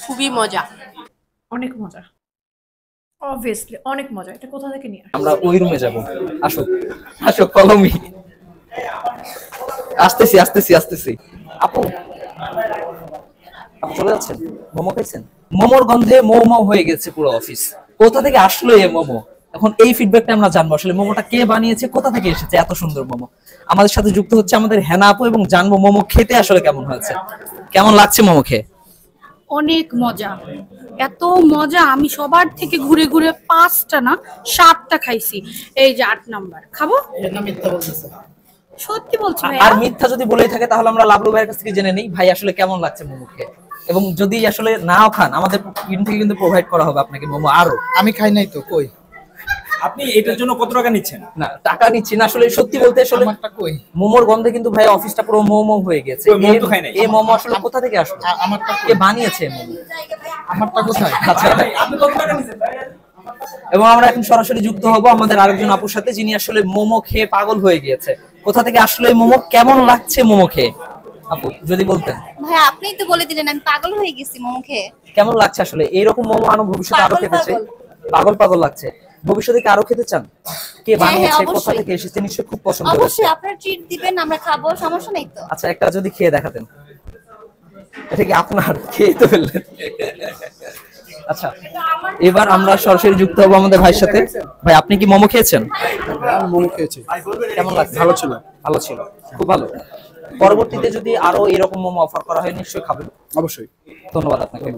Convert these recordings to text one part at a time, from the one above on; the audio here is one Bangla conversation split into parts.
খুবই মজা। অনেক মজা, অবভিয়াসলি অনেক মজা। এটা কোথা থেকে নিয়ে আমরা ওই রুমে যাব। আসো আসো কলমি। আসতেছি আসতেছি আসতেছি। আপু আপু চলে যাচ্ছেন? মোমো খাইছেন? মোমোর গন্ধে মৌ মৌ হয়ে গেছে পুরো অফিস। কোথা থেকে আসলো এই মোমো? এখন এই ফিডব্যাকটা আমরা জানবো আসলে মোমোটা কে বানিয়েছে, কোথা থেকে এসেছে এত সুন্দর মোমো। আমাদের সাথে যুক্ত হচ্ছে আমাদের হেনা আপু এবং জানবো মোমো খেতে আসলে কেমন হয়েছে, কেমন লাগছে মোমো খেয়ে। অনেক মজা, এত মজা। আমি সবার থেকে ঘুরে ঘুরে 5টা না 7টা খাইছি। এই যে 8 নাম্বার খাবো। সত্যি বলছি ভাই। আর মিথ্যা যদি বলেই থাকে তাহলে আমরা লাবলু ভাইয়ের কাছ থেকে জেনে নেই ভাই আসলে কেমন লাগছে মোমো খেয়ে। এবং যদি আসলে নাও খান আমাদের টিম থেকে কিন্তু প্রোভাইড করা হবে আপনাকে মোমো আরো। আমি খাই নাই তো, কই আপনি এটার জন্য কত টাকা নিচ্ছেন? না টাকা নিচ্ছি না, আসলে সত্যি বলতে আসলে আমারটা কই? মোমোর গন্ধে কিন্তু ভাই অফিসটা পুরো মোমো হয়ে গেছে। ওই মোমো তো খাই নাই। এই মোমো আসলে কোথা থেকে আসলো, আমারটা কে বানিয়েছে মোমো? আমারটা কোথায়? আচ্ছা আপনি কত টাকা নিচ্ছেন ভাই? এবং আমরা এখন সরাসরি যুক্ত হব আমাদের আরেকজন আপুর সাথে যিনি আসলে মোমো খেয়ে পাগল হয়ে গিয়েছে। কোথা থেকে আসলে মোমো, কেমন লাগছে মোমো খেয়ে আপু যদি বলতেন। ভাই আপনিই তো বলে দিলেন আমি পাগল হয়ে গেছি মোমো খেয়ে। কেমন লাগছে আসলে এইরকম মোমো আরো ভবিষ্যতে আরো খেতে চাই? পাগল পাগল লাগছে। ভবিষ্যতে কি আরো খেতে চান? কে বানিয়েছে, কোথা থেকে এসেছে, নিশ্চয়ই খুব পছন্দ হয়েছে। অবশ্যই আপনারা ট্রিট দিবেন, আমরা খাবো, সমস্যা নেই তো। আচ্ছা একটা যদি খেয়ে দেখাতেন। এটা কি আপনার? খেয়ে তো ফেললেন। আচ্ছা এবার আমরা সরাসরি যুক্ত হবো আমাদের ভাইয়ের সাথে। ভাই আপনি কি মোমো খেয়েছেন? আমি মোমো খেয়েছি। কেমন লাগছে? ভালো ছিল। ভালো ছিল, খুব ভালো। পরবর্তীতে যদি আরো এরকম মোমো অফার করা হয় নিশ্চয়ই খাবেন। অবশ্যই। ধন্যবাদ আপনাকে।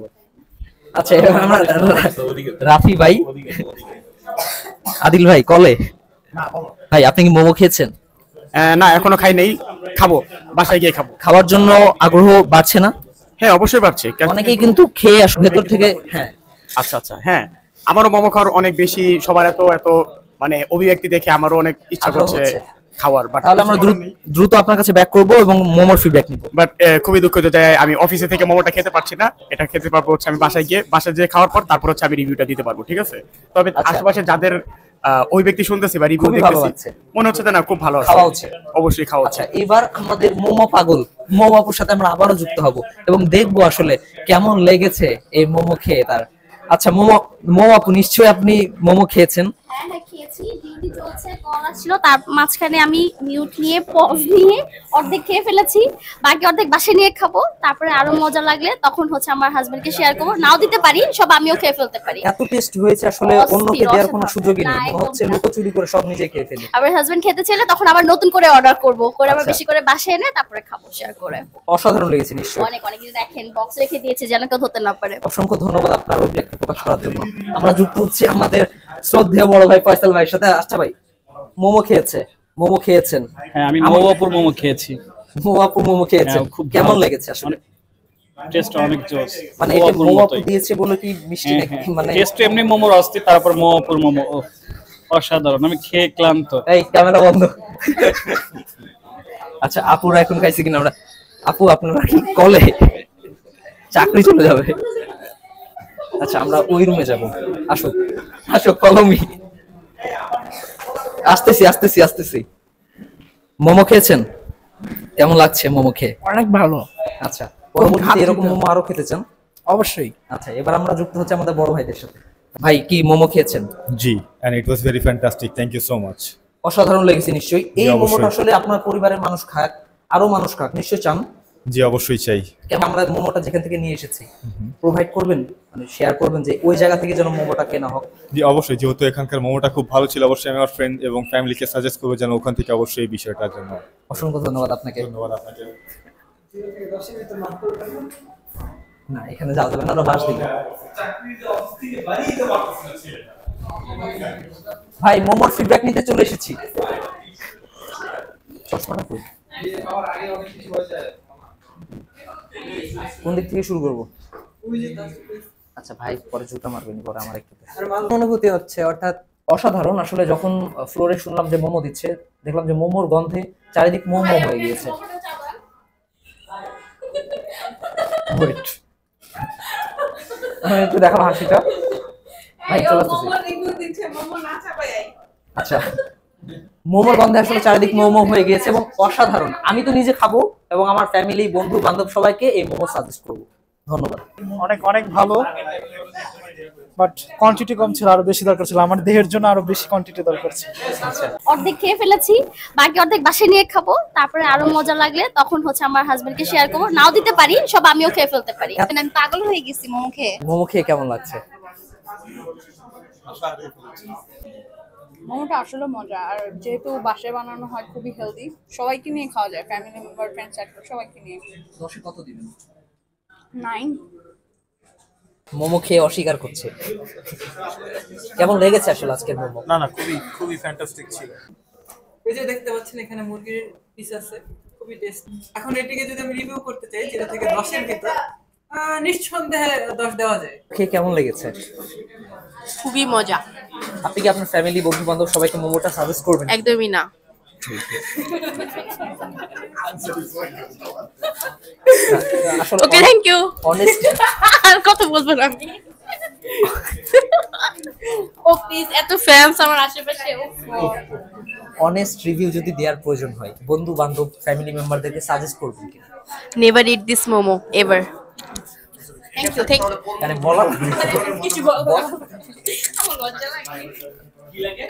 আচ্ছা এবার আমরা রাফি ভাই, আদিল ভাই কলে। ভাই আপনি কি মোমো খেয়েছেন? না এখনো খাই নাই, খাবো, বাসায় গিয়ে খাবো। খাওয়ার জন্য আগ্রহ বাড়ছে না? হ্যাঁ অবশ্যই পারছি। অনেকেই কিন্তু খেয়ে আসে ভেতর থেকে। হ্যাঁ আচ্ছা আচ্ছা, হ্যাঁ আমারও মোমো খাওয়ার অনেক বেশি, সবার এত এত মানে অভিব্যক্তি দেখে আমারও অনেক ইচ্ছা আগ্রহ করছে হচ্ছে। খাওয়ার। বাট তাহলে আমরা দ্রুত আপনার কাছে ব্যাক করবো এবং মোমোর ফিডব্যাক নিব। বাট খুবই দুঃখিত যে আমি অফিসে থেকে মোমোটা খেতে পারছি না। এটা খেতে পারবো হচ্ছে আমি বাসায় গিয়ে, বাসায় যেয়ে খাওয়ার পর তারপর হচ্ছে আমি রিভিউটা দিতে পারবো, ঠিক আছে? তবে আচ্ছা। আশেপাশে যাদের ওই ব্যক্তি শুনতেছি বা রিভিউ খুবই ভালো দেখতেছি, লাগছে। মনে হচ্ছে যে না খুব ভালো আছে, খাওয়া উচিত। অবশ্যই খাওয়া আচ্ছা উচিত। এবার আমাদের মোমো পাগল মোমো আপুর সাথে আমরা আবারও যুক্ত হব এবং দেখবো আসলে কেমন লেগেছে এই মোমো খেয়ে তার। আচ্ছা মোমো আপু নিশ্চয়ই আপনি মোমো খেয়েছেন? হ্যাঁ হ্যাঁ খেয়েছি, ডিউটি চলছে, কল আসছিল, তার মাঝখানে আমি মিউট নিয়ে পজ নিয়ে অর্ধেক খেয়ে ফেলেছি, বাকি অর্ধেক বাসায় নিয়ে খাবো। তারপরে আরো মজা লাগলে তখন হচ্ছে আমার হাজবেন্ডকে শেয়ার করবো, নাও দিতে পারি, সব আমিও খেয়ে ফেলতে পারি। এত টেস্ট হয়েছে আসলে অন্যকে দেওয়ার কোনো সুযোগই নেই, না, মনে হচ্ছে লুকোচুরি করে সব নিজে খেয়ে ফেলি। আবার হাজবেন্ড খেতে চাইলে তখন আবার নতুন করে অর্ডার করবো, করে আবার আচ্ছা। বেশি করে বাসায় এনে তারপরে খাবো শেয়ার করে। অসাধারণ লেগেছে নিশ্চয়ই। অনেক অনেক কিছু দেখেন বক্স রেখে দিয়েছে যেন কেউ ধরতে না পারে। অসংখ্য ধন্যবাদ আপনার অভিব্যক্তি প্রকাশ করার জন্য। আমরা যুক্ত হচ্ছি আমাদের শ্রদ্ধেয় বড় ভাই ফয়সাল ভাইয়ের সাথে। আচ্ছা ভাই মোমো খেয়েছেন? হ্যাঁ আমি মোমোপুর মোমো খেয়েছি। মোমো আপু মোমো খেয়েছেন, হ্যাঁ, খুব কেমন ভালো। লেগেছে আসলে? টেস্ট অনেক জোস। মানে এটা মোমো আপু দিয়েছে বলে কি মিষ্টি হ্যাঁ, নাকি? হ্যাঁ। মানে টেস্ট এমনি মোমোর অস্থির, তারপর মোমোপুর মোমো অসাধারণ। আমি খেয়ে ক্লান্ত। এই ক্যামেরা বন্ধ। আচ্ছা আপুরা এখন খাইছে কিনা আমরা? আপু আপনারা কি কলে চাকরি চলে যাবে? আচ্ছা আমরা ওই রুমে যাব। আসো আসো কলমি। আসতেছি। মোমো খেয়েছেন? কেমন লাগছে মোমো খেয়ে? অনেক ভালো। আচ্ছা পরবর্তীতে এরকম মোমো আরো খেতে চান? অবশ্যই। আচ্ছা এবার আমরা যুক্ত হচ্ছে আমাদের বড় ভাইদের সাথে। ভাই কি মোমো খেয়েছেন? জি, and it was very fantastic. Thank you so much. অসাধারণ লেগেছে নিশ্চয়ই। এই অবশ্যই। মোমোটা আসলে আপনার পরিবারের মানুষ খাক, আরো মানুষ খাক নিশ্চয়ই চান। জি অবশ্যই চাই। কেন আমরা মোমোটা যেখান থেকে নিয়ে এসেছি প্রোভাইড করবেন, মানে শেয়ার করবেন যে ওই জায়গা থেকে যেন মোমোটা কেনা হোক। জি অবশ্যই, যেহেতু এখানকার মোমোটা খুব ভালো ছিল, অবশ্যই আমি আমার ফ্রেন্ড এবং ফ্যামিলিকে সাজেস্ট করবো যেন ওখান থেকে অবশ্যই এই বিষয়টার জন্য। অসংখ্য ধন্যবাদ আপনাকে। ধন্যবাদ আপনাকে। না এখানে যাওয়া যাবে না, আরো বাস দিন। ভাই মোমোর ফিডব্যাক নিতে চলে এসেছি। চশমাটা কই? কোন দিক থেকে শুরু করব? আচ্ছা ভাই পরে জুতা মারবেন, পরে আমার একটু অনুভূতি হচ্ছে অর্থাৎ অসাধারণ। আসলে যখন ফ্লোরে শুনলাম যে মোমো দিচ্ছে, দেখলাম যে মোমোর গন্ধে চারিদিক মোমো হয়ে গিয়েছে। ওয়েট আমি একটু দেখাবো হাসিটা। ভাই চলে আসতেছি। আচ্ছা মোমোর গন্ধে আসলে চারিদিক মোমো হয়ে গিয়েছে এবং অসাধারণ। আমি তো নিজে খাবো এবং আমার ফ্যামিলি বন্ধু বান্ধব সবাইকে এই মোমো সাজেস্ট করবো। ধন্যবাদ। অনেক অনেক ভালো, বাট কোয়ান্টিটি কম ছিল, আরো বেশি দরকার ছিল। আমার দেহের জন্য আরো বেশি কোয়ান্টিটি দরকার ছিল। অর্ধেক খেয়ে ফেলেছি, বাকি অর্ধেক বাসায় নিয়ে খাবো, তারপরে আরো মজা লাগলে তখন হচ্ছে আমার হাজবেন্ডকে শেয়ার করবো, নাও দিতে পারি, সব আমিও খেয়ে ফেলতে পারি। আমি পাগল হয়ে গেছি মোমো খেয়ে। মোমো খেয়ে কেমন লাগছে? মোমোটা আসলে মজা, আর যেহেতু বাসায় বানানো হয় খুবই হেলদি, সবাইকে নিয়ে খাওয়া যায়, ফ্যামিলি মেম্বার, ফ্রেন্ড সার্কেল সবাইকে নিয়ে। 10-এ কত দিবেন? 9। মোমো খেয়ে অস্বীকার করছে। কেমন লেগেছে আসলে আজকের মোমো? না খুবই খুবই ফ্যান্টাস্টিক ছিল। এই যে দেখতে পাচ্ছেন এখানে মুরগির পিস আছে, খুবই টেস্টি। এখন এটিকে যদি আমি রিভিউ করতে চাই, যেটা থেকে 10-এর ভিতর নিঃসন্দেহে 10 দেওয়া যায়। খেয়ে কেমন লেগেছে? খুবই মজা। আপনি কি আপনার ফ্যামিলি, বন্ধু বান্ধব সবাইকে মোমোটা সাজেস্ট করবেন? একদমই না। আসলে ওকে, থ্যাংক ইউ। অনেস্ট আর কথা বলবো না আমি। ও প্লিজ, এত ফ্যান্স আমার আশেপাশে। অনেস্ট রিভিউ যদি দেওয়ার প্রয়োজন হয়, বন্ধু বান্ধব ফ্যামিলি মেম্বারদেরকে সাজেস্ট করবেন কিনা? Never eat this momo ever. Thank you, thank you. মানে বলা কিছু বলবো। আমার লজ্জা লাগে।